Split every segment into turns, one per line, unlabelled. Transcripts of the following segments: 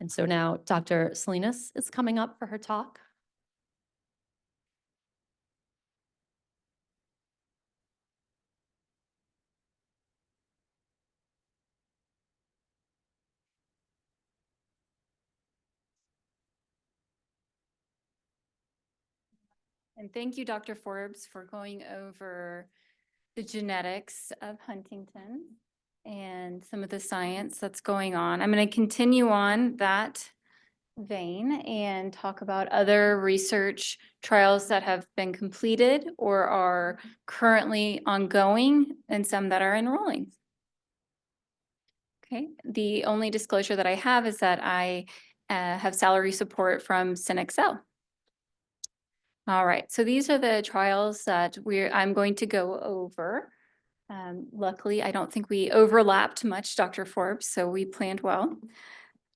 And so now Dr. Salinas is coming up for her talk.
And thank you, Dr. Forbes, for going over the genetics of Huntington and some of the science that's going on. I'm going to continue on that vein and talk about other research trials that have been completed or are currently ongoing and some that are enrolling. Okay, the only disclosure that I have is that I have salary support from Cinexcel. All right, so these are the trials that I'm going to go over. Luckily, I don't think we overlapped much, Dr. Forbes, so we planned well.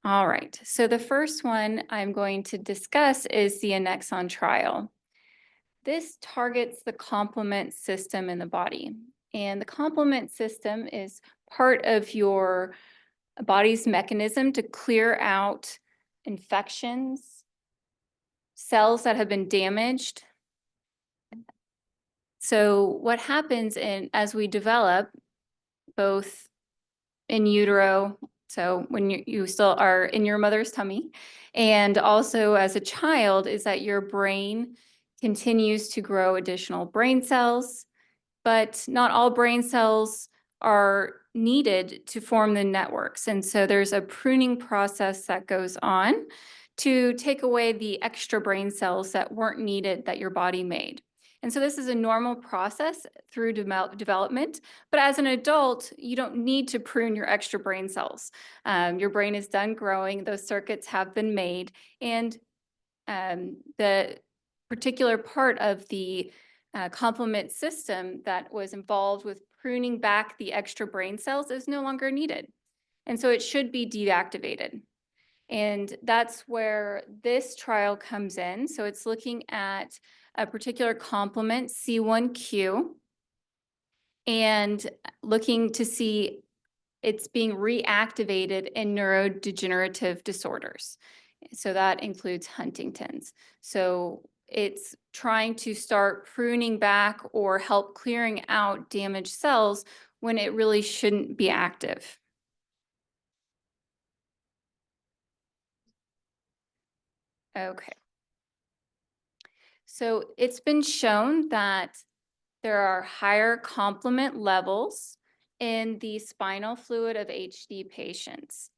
All right, so the first one I'm going to discuss is the Annexon trial. This targets the complement system in the body, and the complement system is part of your body's mechanism to clear out infections, cells that have been damaged. So what happens as we develop, both in utero, so when you still are in your mother's tummy, and also as a child, is that your brain continues to grow additional brain cells, but not all brain cells are needed to form the networks. And so there's a pruning process that goes on to take away the extra brain cells that weren't needed that your body made. And so this is a normal process through development, but as an adult, you don't need to prune your extra brain cells. Your brain is done growing, those circuits have been made, and the particular part of the complement system that was involved with pruning back the extra brain cells is no longer needed. And so it should be deactivated. And that's where this trial comes in. So it's looking at a particular complement, C1q, and looking to see it's being reactivated in neurodegenerative disorders. So that includes Huntington's. So it's trying to start pruning back or help clearing out damaged cells when it really shouldn't be active. Okay. So it's been shown that there are higher complement levels in the spinal fluid of HD patients.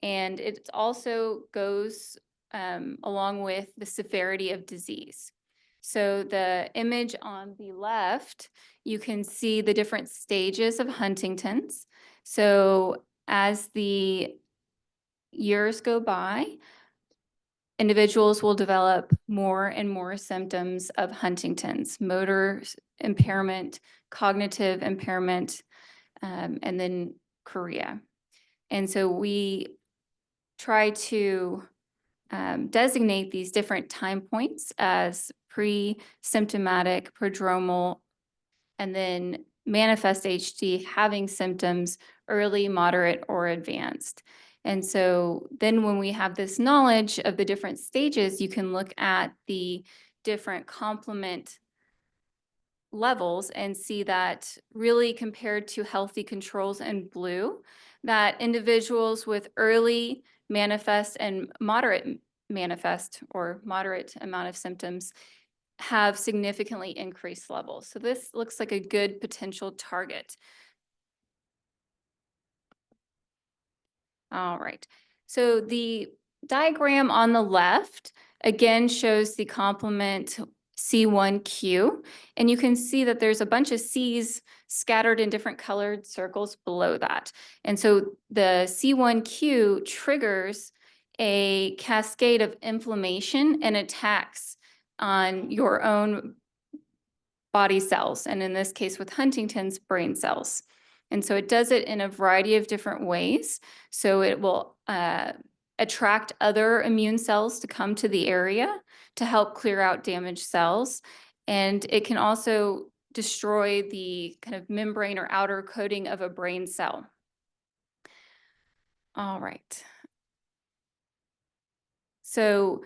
And it also goes along with the severity of disease. So the image on the left, you can see the different stages of Huntington's. So as the years go by, individuals will develop more and more symptoms of Huntington's, motor impairment, cognitive impairment, and then chorea. And so we try to designate these different time points as pre-symptomatic, prodromal, and then manifest HD, having symptoms early, moderate, or advanced. And so then when we have this knowledge of the different stages, you can look at the different complement levels and see that really compared to healthy controls in blue, that individuals with early manifest and moderate manifest or moderate amount of symptoms have significantly increased levels. So this looks like a good potential target. All right. So the diagram on the left again shows the complement C1q, and you can see that there's a bunch of C's scattered in different colored circles below that. And so the C1q triggers a cascade of inflammation and attacks on your own body cells, and in this case with Huntington's, brain cells. And so it does it in a variety of different ways. So it will attract other immune cells to come to the area to help clear out damaged cells. And it can also destroy the kind of membrane or outer coating of a brain cell. All right. So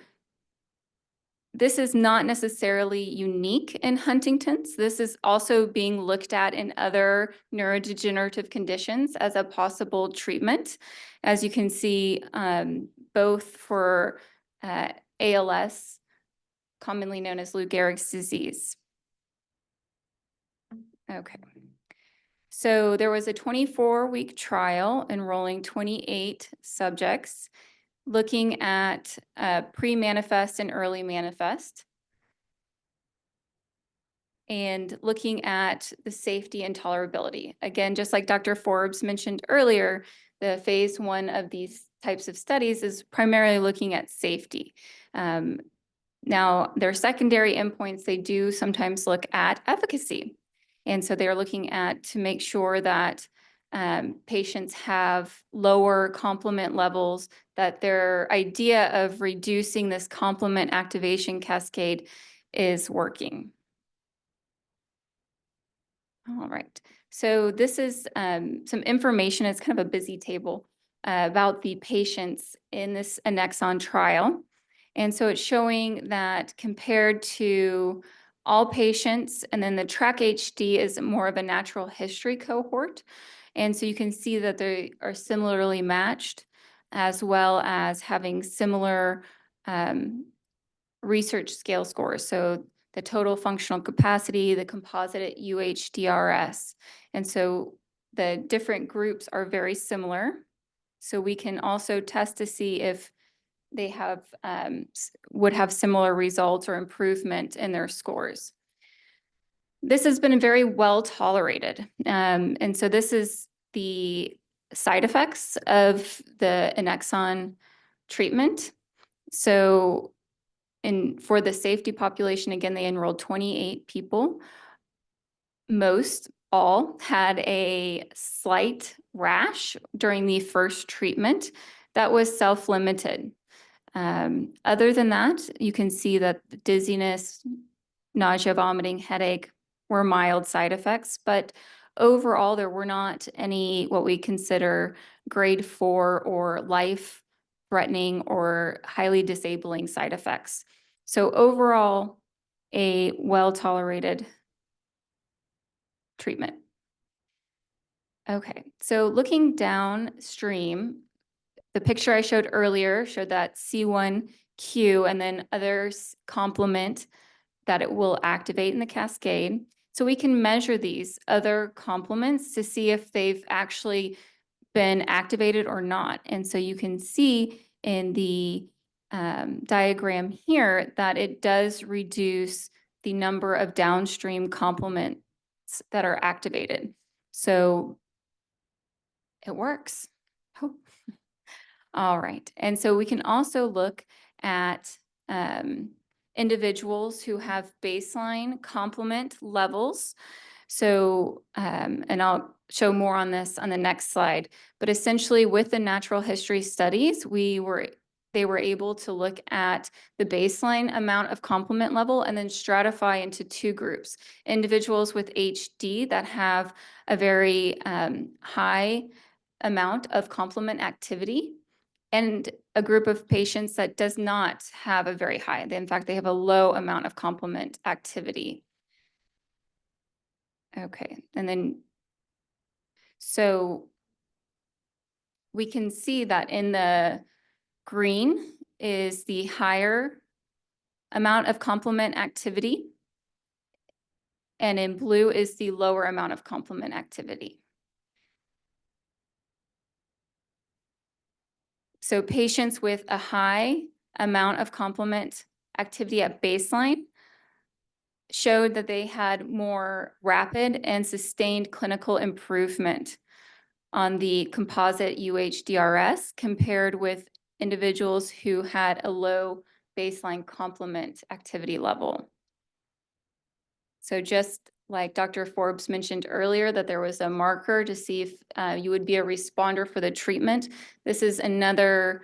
this is not necessarily unique in Huntington's. This is also being looked at in other neurodegenerative conditions as a possible treatment. As you can see, both for ALS, commonly known as Lou Gehrig's disease. Okay. So there was a 24-week trial enrolling 28 subjects looking at pre-manifest and early manifest, and looking at the safety and tolerability. Again, just like Dr. Forbes mentioned earlier, the phase 1 of these types of studies is primarily looking at safety. Now, their secondary endpoints, they do sometimes look at efficacy. And so they're looking at to make sure that patients have lower complement levels, that their idea of reducing this complement activation cascade is working. All right. So this is some information. It's kind of a busy table about the patients in this Annexon trial. And so it's showing that compared to all patients, and then the TRACK HD is more of a natural history cohort. And so you can see that they are similarly matched, as well as having similar research scale scores. So the total functional capacity, the composite UHDRS. And so the different groups are very similar. So we can also test to see if they have would have similar results or improvement in their scores. This has been very well tolerated. And so this is the side effects of the Annexon treatment. So for the safety population, again, they enrolled 28 people. Most all had a slight rash during the first treatment that was self-limited. Other than that, you can see that dizziness, nausea, vomiting, headache were mild side effects, but overall, there were not any what we consider grade 4 or life-threatening or highly disabling side effects. So overall, a well-tolerated treatment. Okay, so looking downstream, the picture I showed earlier showed that C1q and then others complement that it will activate in the cascade. So we can measure these other complements to see if they've actually been activated or not. And so you can see in the diagram here that it does reduce the number of downstream complements that are activated. So it works. Oh. All right. And so we can also look at individuals who have baseline complement levels. So, and I'll show more on this on the next slide, but essentially with the natural history studies, they were able to look at the baseline amount of complement level and then stratify into two groups: individuals with HD that have a very high amount of complement activity, and a group of patients that does not have a very high. In fact, they have a low amount of complement activity. Okay, and then so we can see that in the green is the higher amount of complement activity, and in blue is the lower amount of complement activity. So patients with a high amount of complement activity at baseline showed that they had more rapid and sustained clinical improvement on the composite UHDRS compared with individuals who had a low baseline complement activity level. So just like Dr. Forbes mentioned earlier, that there was a marker to see if you would be a responder for the treatment. This is another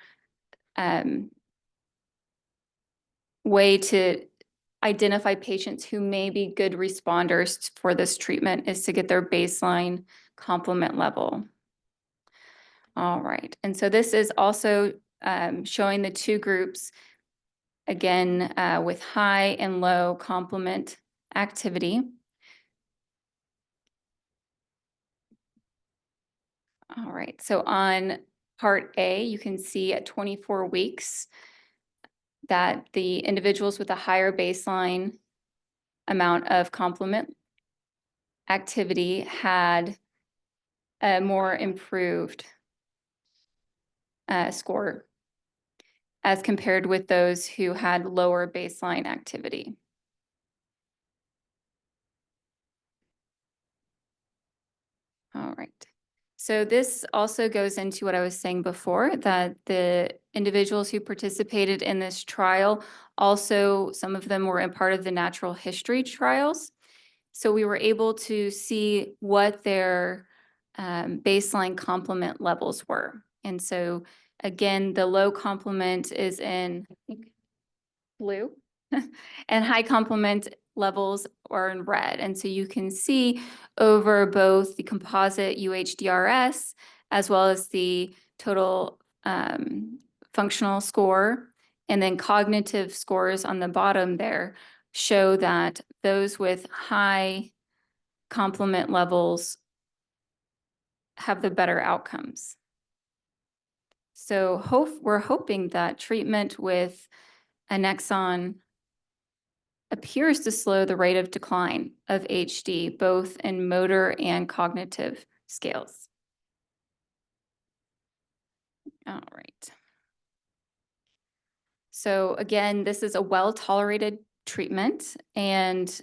way to identify patients who may be good responders for this treatment, is to get their baseline complement level. All right, and so this is also showing the two groups again, with high and low complement activity. All right, so on part A, you can see at 24 weeks that the individuals with a higher baseline amount of complement activity had a more improved score as compared with those who had lower baseline activity. All right. So this also goes into what I was saying before, that the individuals who participated in this trial, also some of them were a part of the natural history trials. So we were able to see what their baseline complement levels were. And so again, the low complement is in blue and high complement levels are in red. And so you can see over both the composite UHDRS as well as the total functional score and then cognitive scores on the bottom there show that those with high complement levels have the better outcomes. So we're hoping that treatment with Annexon appears to slow the rate of decline of HD, both in motor and cognitive scales. All right. So again, this is a well-tolerated treatment, and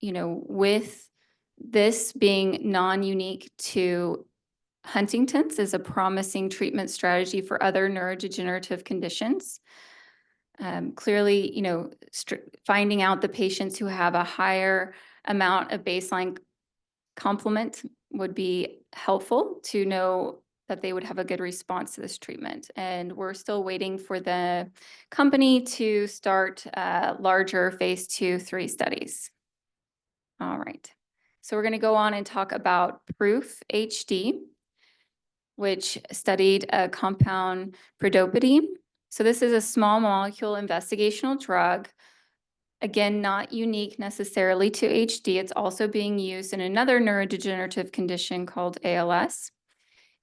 with this being non-unique to Huntington's is a promising treatment strategy for other neurodegenerative conditions. Clearly, finding out the patients who have a higher amount of baseline complement would be helpful to know that they would have a good response to this treatment. And we're still waiting for the company to start larger phase 2-3 studies. All right. So we're going to go on and talk about Proof HD, which studied a compound pridopidine. So this is a small molecule investigational drug. Again, not unique necessarily to HD. It's also being used in another neurodegenerative condition called ALS.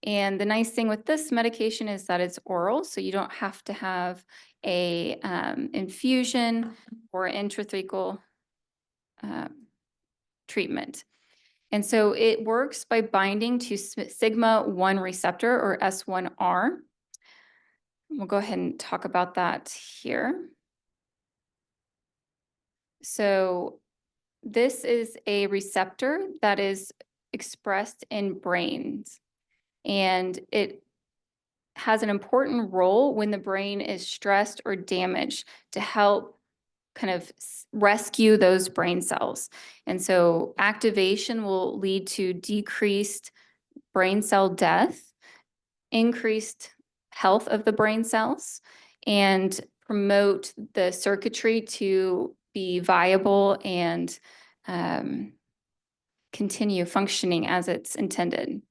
And the nice thing with this medication is that it's oral, so you don't have to have a infusion or intrathecal treatment. And so it works by binding to sigma-1 receptor or S1R. We'll go ahead and talk about that here. So this is a receptor that is expressed in brains, and it has an important role when the brain is stressed or damaged to help kind of rescue those brain cells. And so activation will lead to decreased brain cell death, increased health of the brain cells, and promote the circuitry to be viable and continue functioning as it's intended.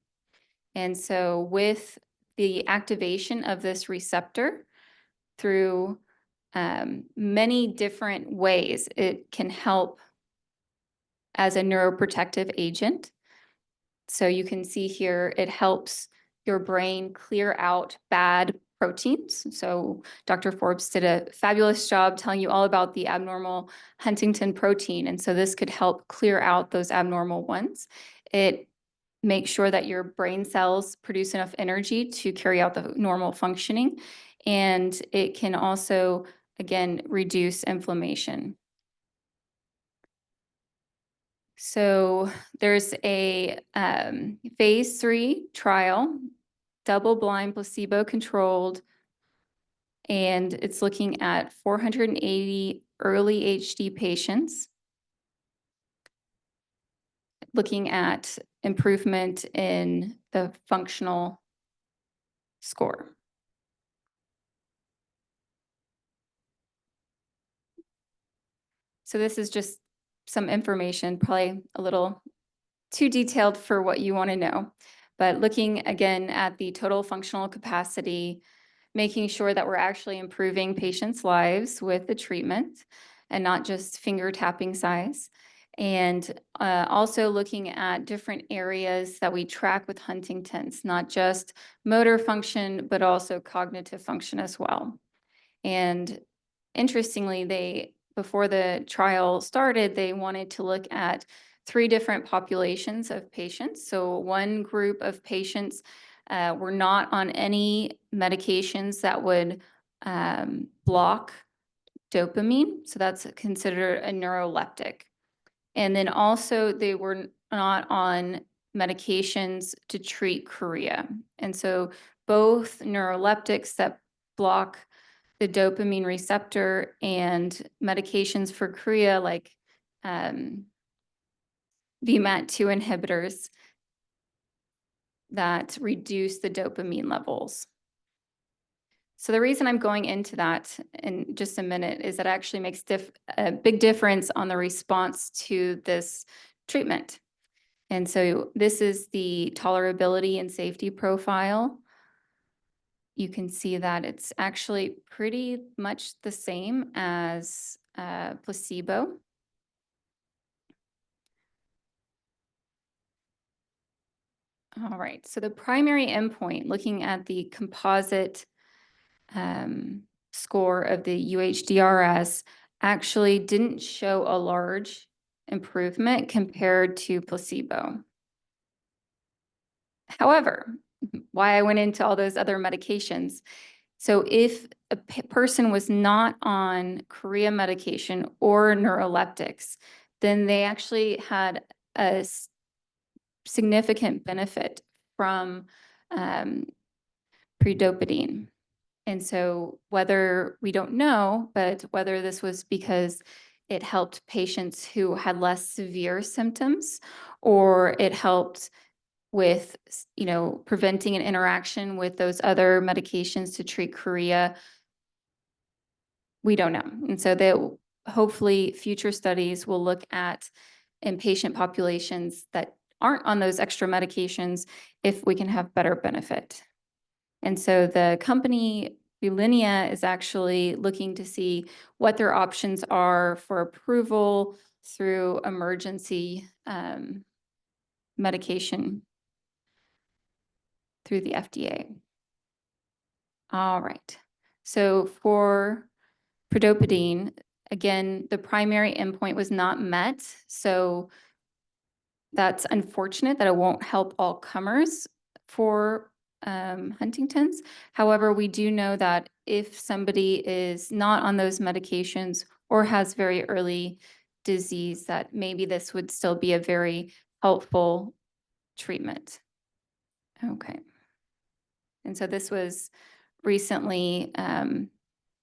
And so with the activation of this receptor through many different ways, it can help as a neuroprotective agent. So you can see here, it helps your brain clear out bad proteins. So Dr. Forbes did a fabulous job telling you all about the abnormal Huntington protein. And so this could help clear out those abnormal ones. It makes sure that your brain cells produce enough energy to carry out the normal functioning. And it can also, again, reduce inflammation. So there's a phase 3 trial, double-blind, placebo-controlled, and it's looking at 480 early HD patients, looking at improvement in the functional score. So this is just some information, probably a little too detailed for what you want to know, but looking again at the total functional capacity making sure that we're actually improving patients' lives with the treatment and not just finger tapping size. And also looking at different areas that we track with Huntington's, not just motor function, but also cognitive function as well. And interestingly, before the trial started, they wanted to look at three different populations of patients. So one group of patients were not on any medications that would block dopamine. So that's considered a neuroleptic. And then also they were not on medications to treat chorea. And so both neuroleptics that block the dopamine receptor and medications for chorea like VMAT2 inhibitors that reduce the dopamine levels. So the reason I'm going into that in just a minute is that it actually makes a big difference on the response to this treatment. And so this is the tolerability and safety profile. You can see that it's actually pretty much the same as placebo. All right, so the primary endpoint, looking at the composite score of the UHDRS, actually didn't show a large improvement compared to placebo. However, why I went into all those other medications. So if a person was not on chorea medication or neuroleptics, then they actually had a significant benefit from predopamine. And so whether we don't know, but whether this was because it helped patients who had less severe symptoms or it helped with, preventing an interaction with those other medications to treat chorea, we don't know. And so hopefully future studies will look at in patient populations that aren't on those extra medications if we can have better benefit. And so the company Meagen is actually looking to see what their options are for approval through emergency medication through the FDA. All right. So for predopamine, again, the primary endpoint was not met. So that's unfortunate that it won't help all comers for Huntington's. However, we do know that if somebody is not on those medications or has very early disease, that maybe this would still be a very helpful treatment. Okay. And so this was recently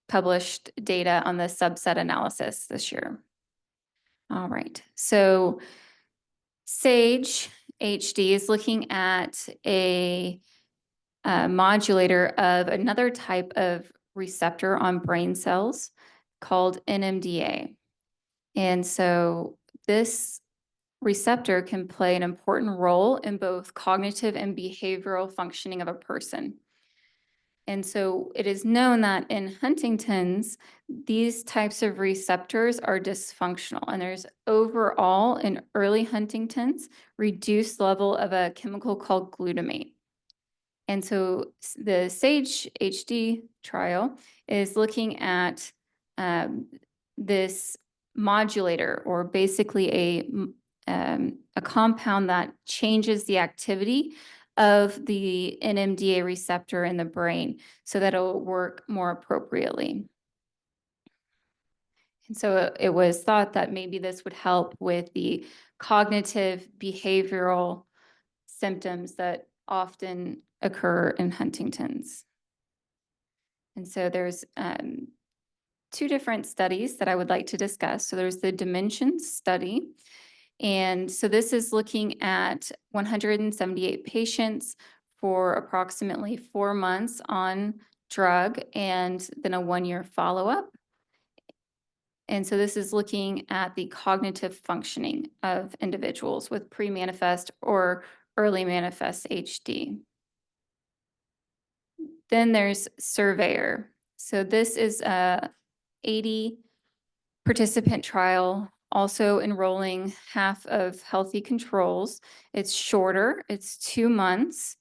published data on the subset analysis this year. All right. So SAGE HD is looking at a modulator of another type of receptor on brain cells called NMDA. And so this receptor can play an important role in both cognitive and behavioral functioning of a person. And so it is known that in Huntington's, these types of receptors are dysfunctional. And there's overall in early Huntington's reduced level of a chemical called glutamate. And so the SAGE HD trial is looking at this modulator, or basically a compound that changes the activity of the NMDA receptor in the brain so that it'll work more appropriately. And so it was thought that maybe this would help with the cognitive behavioral symptoms that often occur in Huntington's. And so there's two different studies that I would like to discuss. So there's the Dimensions study. And so this is looking at 178 patients for approximately 4 months on drug and then a 1-year follow-up. And so this is looking at the cognitive functioning of individuals with pre-manifest or early manifest HD. Then there's Surveyor. So this is a 80 participant trial, also enrolling half of healthy controls. It's shorter, it's 2 months,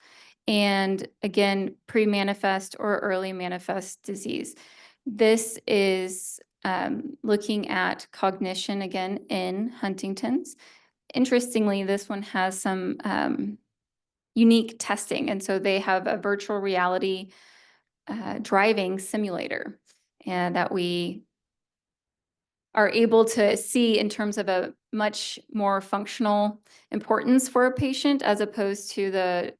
and again, pre-manifest or early manifest disease. This is looking at cognition again in Huntington's. Interestingly, this one has some unique testing, and so they have a virtual reality driving simulator, and that we are able to see in terms of a much more functional importance for a patient as opposed to the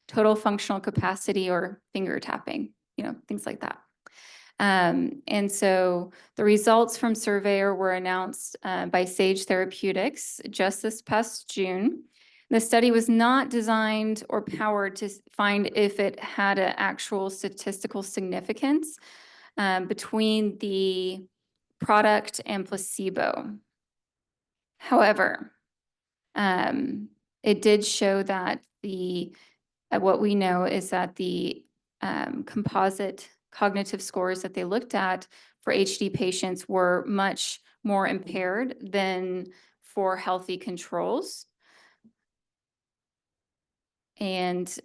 total functional capacity or finger tapping, things like that. And so the results from Surveyor were announced by Sage Therapeutics just this past June. The study was not designed or powered to find if it had an actual statistical significance between the product and placebo. However, it did show that what we know is that the composite cognitive scores that they looked at for HD patients were much more impaired than for healthy controls. And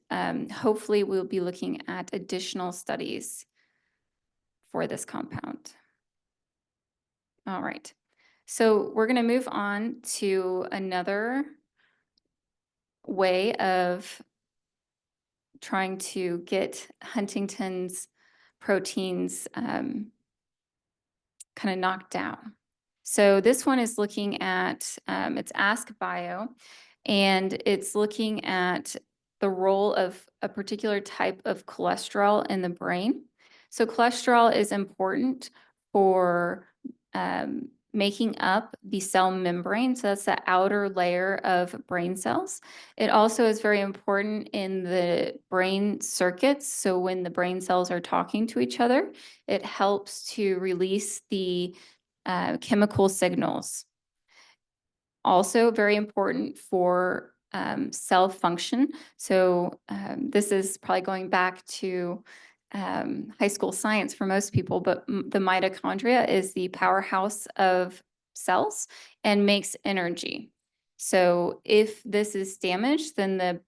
hopefully we'll be looking at additional studies for this compound. All right. So we're going to move on to another way of trying to get Huntington's proteins kind of knocked down. So this one is looking at, it's Ask Bio, and it's looking at the role of a particular type of cholesterol in the brain. So cholesterol is important for making up the cell membrane. So that's the outer layer of brain cells. It also is very important in the brain circuits. So when the brain cells are talking to each other, it helps to release the chemical signals. Also very important for cell function. So this is probably going back to high school science for most people, but the mitochondria is the powerhouse of cells and makes energy. So if this is damaged, then the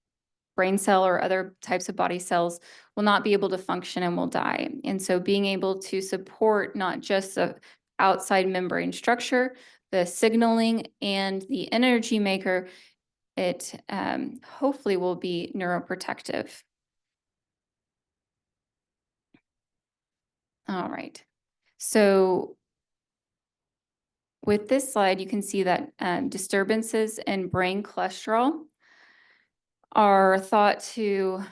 brain cell or other types of body cells will not be able to function and will die. And so being able to support not just the outside membrane structure, the signaling, and the energy maker, it hopefully will be neuroprotective. All right. So with this slide, you can see that disturbances in brain cholesterol are thought to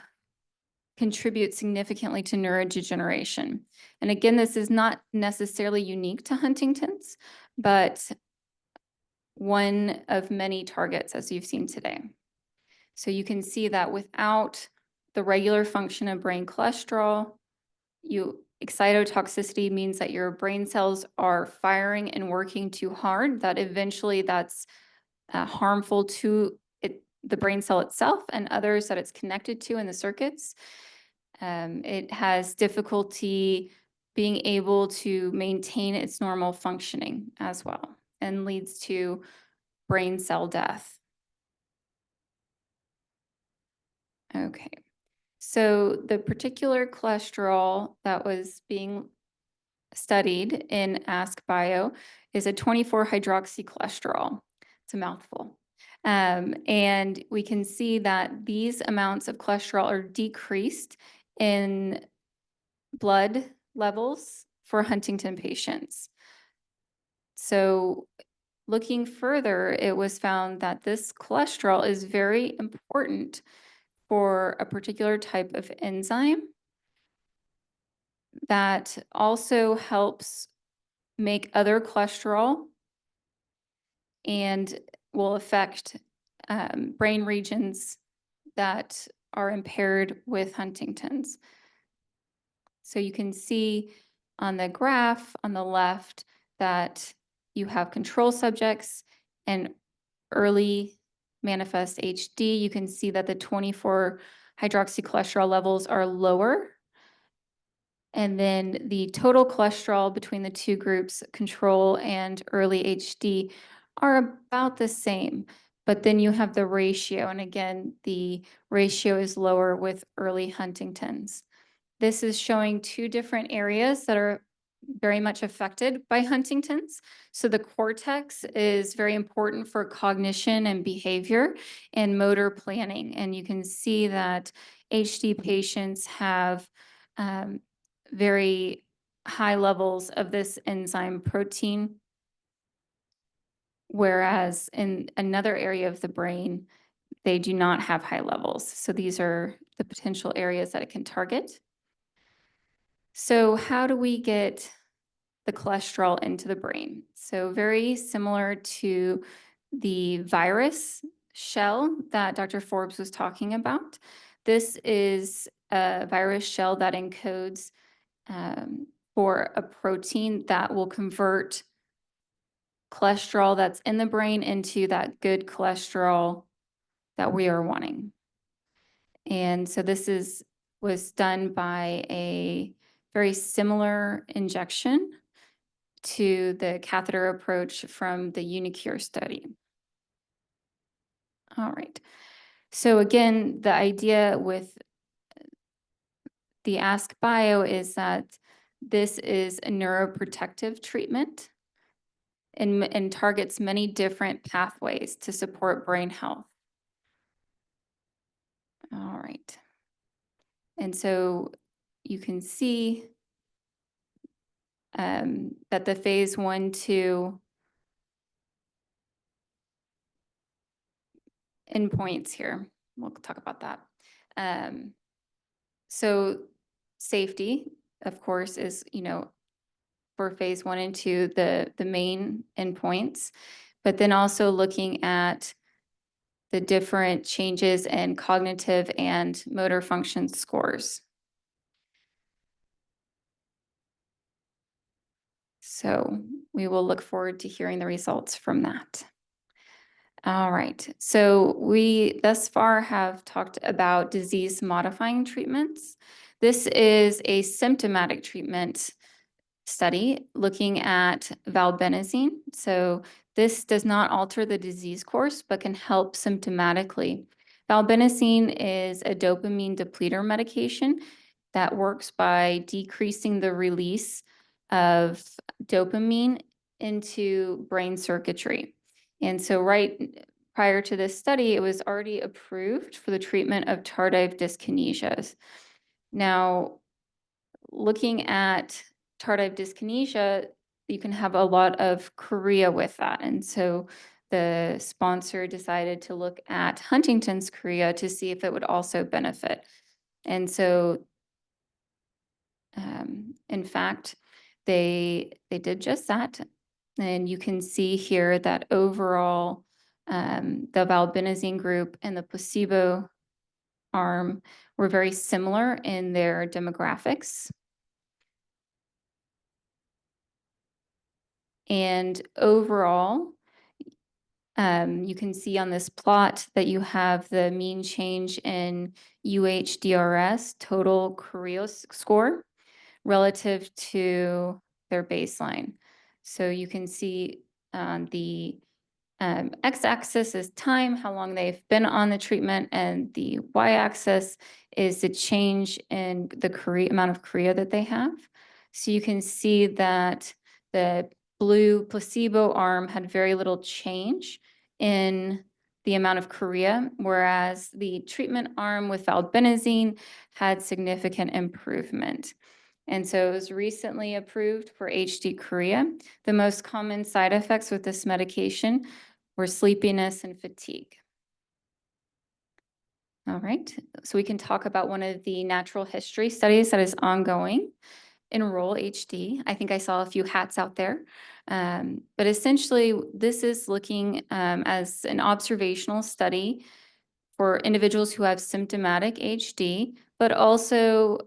contribute significantly to neurodegeneration. And again, this is not necessarily unique to Huntington's, but one of many targets, as you've seen today. So you can see that without the regular function of brain cholesterol, excitotoxicity means that your brain cells are firing and working too hard, that eventually that's harmful to the brain cell itself and others that it's connected to in the circuits. It has difficulty being able to maintain its normal functioning as well, and leads to brain cell death. Okay, so the particular cholesterol that was being studied in Ask Bio is a 24-hydroxycholesterol. It's a mouthful. And we can see that these amounts of cholesterol are decreased in blood levels for Huntington patients. So looking further, it was found that this cholesterol is very important for a particular type of enzyme that also helps make other cholesterol and will affect brain regions that are impaired with Huntington's. So you can see on the graph on the left that you have control subjects and early manifest HD. You can see that the 24 hydroxycholesterol levels are lower And then the total cholesterol between the two groups, control and early HD, are about the same. But then you have the ratio. And again, the ratio is lower with early Huntington's. This is showing two different areas that are very much affected by Huntington's. So the cortex is very important for cognition and behavior and motor planning. And you can see that HD patients have um, very high levels of this enzyme protein, whereas in another area of the brain, they do not have high levels. So these are the potential areas that it can target. So how do we get the cholesterol into the brain? So very similar to the virus shell that Dr. Forbes was talking about. This is a virus shell that encodes for a protein that will convert cholesterol that's in the brain into that good cholesterol that we are wanting. And so was done by a very similar injection to the catheter approach from the Unicure study. All right. So again, the idea with the Ask Bio is that this is a neuroprotective treatment and targets many different pathways to support brain health. All right. And so you can see that the phase 1-2 endpoints here. We'll talk about that. So safety, of course, is, for phase 1 and 2, the main endpoints, but then also looking at the different changes in cognitive and motor function scores. So we will look forward to hearing the results from that. All right. So we thus far have talked about disease modifying treatments. This is a symptomatic treatment study looking at valbenazine. So this does not alter the disease course, but can help symptomatically. Valbenazine is a dopamine depleter medication that works by decreasing the release of dopamine into brain circuitry. And so right prior to this study, it was already approved for the treatment of tardive dyskinesias. Now, looking at tardive dyskinesia, you can have a lot of chorea with that. And so the sponsor decided to look at Huntington's chorea to see if it would also benefit. And so, in fact, they did just that. And you can see here that overall, the valbenazine group and the placebo arm were very similar in their demographics. And overall, you can see on this plot that you have the mean change in UHDRS, total chorea score, relative to their baseline. So you can see the x-axis is time, how long they've been on the treatment, and the y-axis is the change in the amount of chorea that they have. So you can see that the blue placebo arm had very little change in the amount of chorea, whereas the treatment arm with valbenazine had significant improvement. And so it was recently approved for HD chorea. The most common side effects with this medication were sleepiness and fatigue. All right, so we can talk about one of the natural history studies that is ongoing, Enroll HD. I think I saw a few hats out there. But essentially, this is looking as an observational study for individuals who have symptomatic HD, but also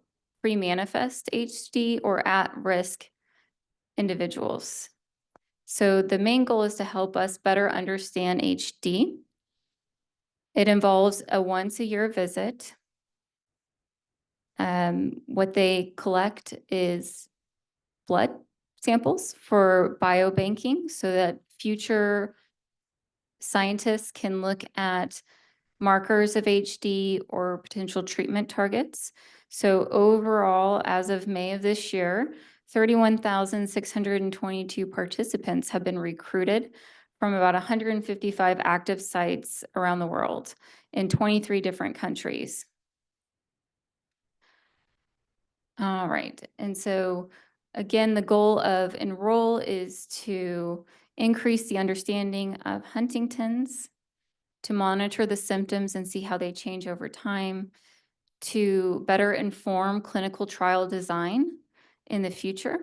pre-manifest HD or at-risk individuals. So the main goal is to help us better understand HD. It involves a once-a-year visit. What they collect is blood samples for biobanking so that future scientists can look at markers of HD or potential treatment targets. So overall, as of May of this year, 31,622 participants have been recruited from about 155 active sites around the world in 23 different countries. All right. And so again, the goal of Enroll is to increase the understanding of Huntington's, to monitor the symptoms and see how they change over time, to better inform clinical trial design in the future,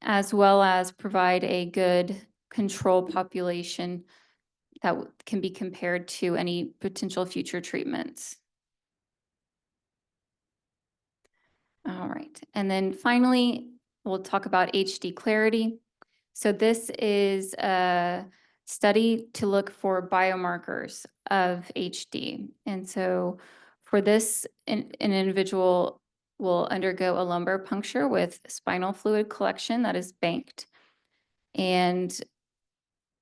as well as provide a good control population that can be compared to any potential future treatments. All right. And then finally, we'll talk about HD clarity. So this is a study to look for biomarkers of HD. And so for this, an individual will undergo a lumbar puncture with spinal fluid collection that is banked. And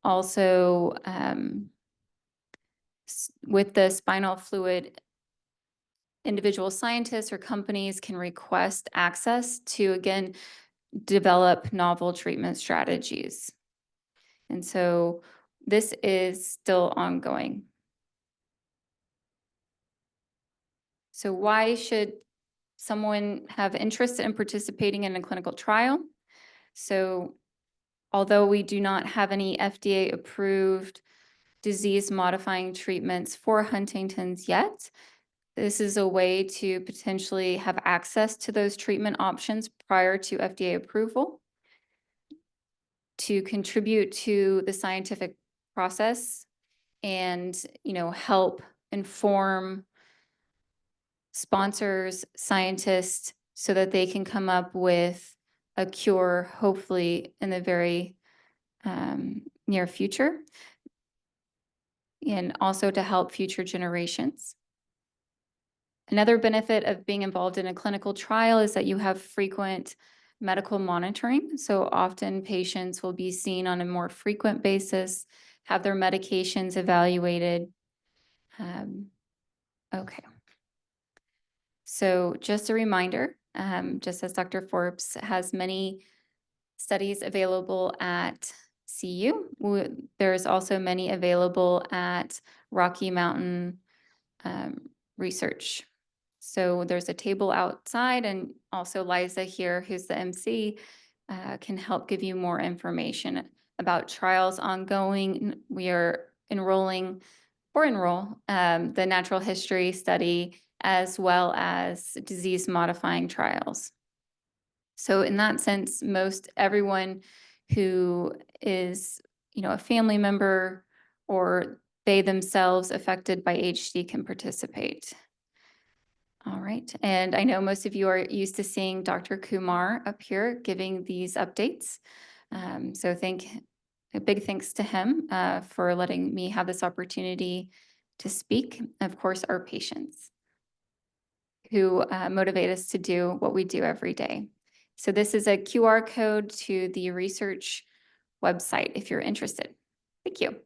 also with the spinal fluid, individual scientists or companies can request access to, again, develop novel treatment strategies. And so this is still ongoing. So why should someone have interest in participating in a clinical trial? So although we do not have any FDA-approved disease-modifying treatments for Huntington's yet, this is a way to potentially have access to those treatment options prior to FDA approval, to contribute to the scientific process and, help inform sponsors, scientists, so that they can come up with a cure, hopefully in the very near future, and also to help future generations. Another benefit of being involved in a clinical trial is that you have frequent medical monitoring. So often patients will be seen on a more frequent basis, have their medications evaluated. Okay. So just a reminder, just as Dr. Forbes has many studies available at CU, there's also many available at Rocky Mountain Research. So there's a table outside, and also Liza here, who's the MC, can help give you more information about trials ongoing. We are enroll the natural history study as well as disease modifying trials. So in that sense, most everyone who is, a family member or they themselves affected by HD can participate. All right. And I know most of you are used to seeing Dr. Kumar up here giving these updates. So a big thanks to him for letting me have this opportunity to speak. Of course, our patients who motivate us to do what we do every day. So this is a QR code to the research website if you're interested. Thank you.